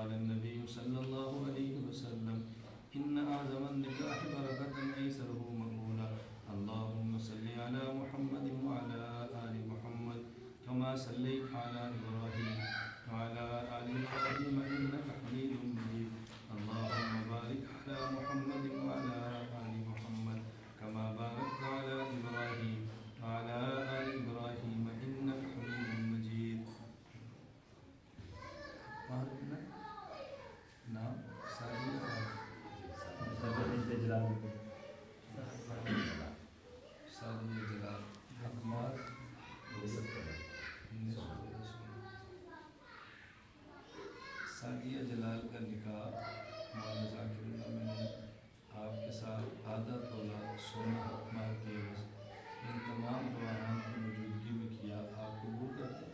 قال النبي صلى الله عليه وسلم إن أعظم النكاح بركة أيسره مقبولا اللهم صل على محمد وعلى آل محمد كما صليت على إبراهيم وعلى آل إبراهيم إنك حميد مجيد اللهم بارك على محمد وعلى آل محمد كما باركت على إبراهيم وعلى آل إبراهيم إنك حميد مجيد. نام سعدیہ جلال اقمار سعدیہ جلال کا نکاح مولانا ذاکر اللہ میں نے آپ کے ساتھ آدھا تولہ سونا اقمار کے ان تمام گواہان کی موجودگی میں کیا. آپ قبول کرتے ہیں؟